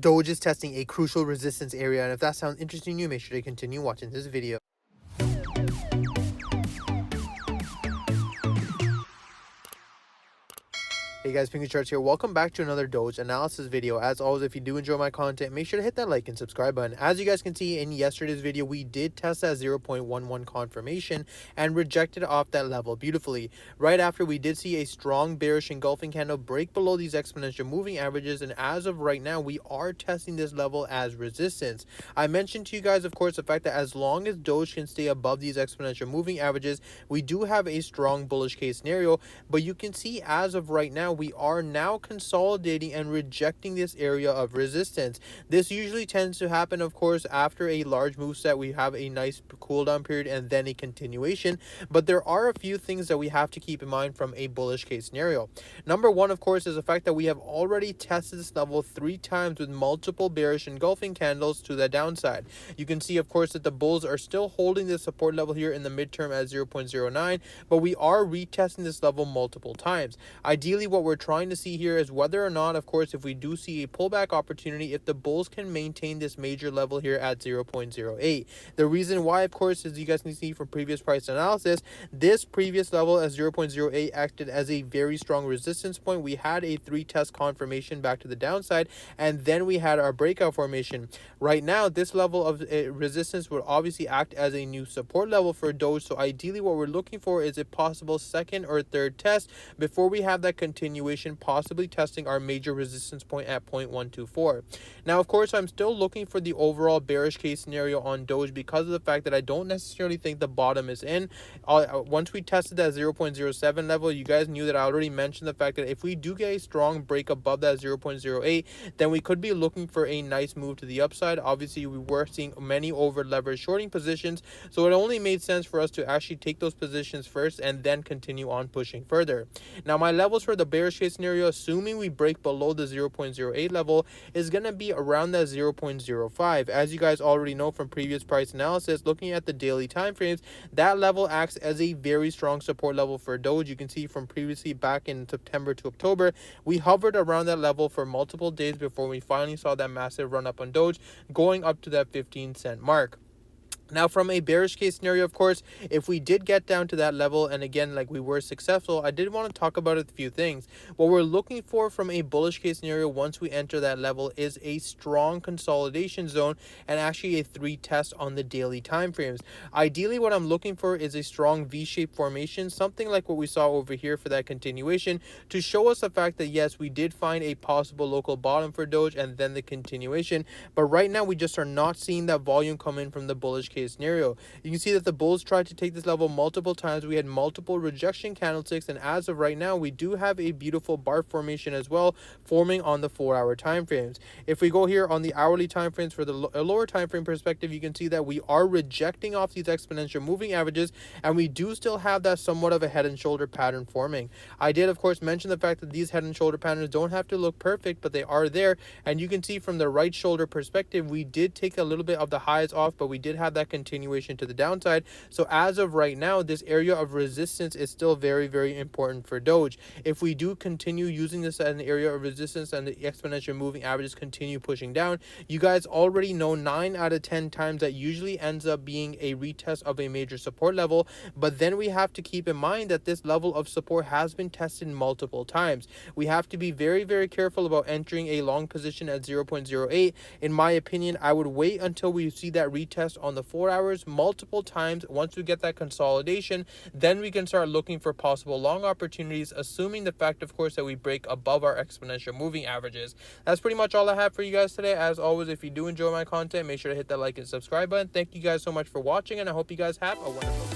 Doge is testing a crucial resistance area, and if that sounds interesting to you, make sure to continue watching this video. Hey guys, Pingu Charts here. Welcome back to another Doge analysis video. As always, if you do enjoy my content, make sure to hit that like and subscribe button. As you guys can see in yesterday's video, we did test that 0.11 confirmation and rejected off that level beautifully. Right after, we did see a strong bearish engulfing candle break below these exponential moving averages, and as of right now, we are testing this level as resistance. I mentioned to you guys, of course, the fact that as long as Doge can stay above these exponential moving averages, we do have a strong bullish case scenario, but you can see as of right now, we are now consolidating and rejecting this area of resistance. This usually tends to happen, of course, after a large move set. We have a nice cool down period and then a continuation, but there are a few things that we have to keep in mind from a bullish case scenario. Number one, of course, is the fact that we have already tested this level 3 times with multiple bearish engulfing candles to the downside. You can see, of course, that the bulls are still holding this support level here in the midterm at 0.09, but we are retesting this level multiple times. Ideally, what we're trying to see here is whether or not, of course, if we do see a pullback opportunity, if the bulls can maintain this major level here at 0.08. The reason why, of course, as you guys can see from previous price analysis, this previous level at 0.08 acted as a very strong resistance point. We had a 3 test confirmation back to the downside, and then we had our breakout formation. Right now, this level of resistance would obviously act as a new support level for Doge. So ideally, what we're looking for is a possible second or third test before we have that continuation, possibly testing our major resistance point at 0.124. Now, of course, I'm still looking for the overall bearish case scenario on Doge because of the fact that I don't necessarily think the bottom is in. Once we tested that 0.07 level, you guys knew that I already mentioned the fact that if we do get a strong break above that 0.08, then we could be looking for a nice move to the upside. Obviously, we were seeing many over leveraged shorting positions, so it only made sense for us to actually take those positions first and then continue on pushing further. Now, my levels for the bearish case scenario, assuming we break below the 0.08 level, is going to be around that 0.05. As you guys already know from previous price analysis, looking at the daily time frames, that level acts as a very strong support level for Doge. You can see from previously back in September to October, we hovered around that level for multiple days before we finally saw that massive run up on Doge, going up to that 15-cent mark. Now, from a bearish case scenario, of course, if we did get down to that level, and again, like we were successful, I did want to talk about a few things. What we're looking for from a bullish case scenario once we enter that level is a strong consolidation zone and actually a 3 test on the daily time frames. Ideally, what I'm looking for is a strong V-shaped formation, something like what we saw over here for that continuation, to show us the fact that yes, we did find a possible local bottom for Doge and then the continuation. But right now, we just are not seeing that volume come in from the bullish case scenario. You can see that the bulls tried to take this level multiple times. We had multiple rejection candlesticks, and as of right now, we do have a beautiful bar formation as well forming on the 4-hour time frames. If we go here on the hourly time frames for the lower time frame perspective, you can see that we are rejecting off these exponential moving averages, and we do still have that somewhat of a head and shoulder pattern forming. I did, of course, mention the fact that these head and shoulder patterns don't have to look perfect, but they are there, and you can see from the right shoulder perspective, we did take a little bit of the highs off, but we did have that continuation to the downside. So as of right now, this area of resistance is still very, very important for Doge. If we do continue using this as an area of resistance and the exponential moving averages continue pushing down, you guys already know 9 out of 10 times that usually ends up being a retest of a major support level. But then we have to keep in mind that this level of support has been tested multiple times. We have to be very, very careful about entering a long position at 0.08. In my opinion, I would wait until we see that retest on the 4 hours multiple times. Once we get that consolidation, then we can start looking for possible long opportunities, assuming the fact, of course, that we break above our exponential moving averages. That's pretty much all I have for you guys today. As always, if you do enjoy my content, make sure to hit that like and subscribe button. Thank you guys so much for watching, and I hope you guys have a wonderful day.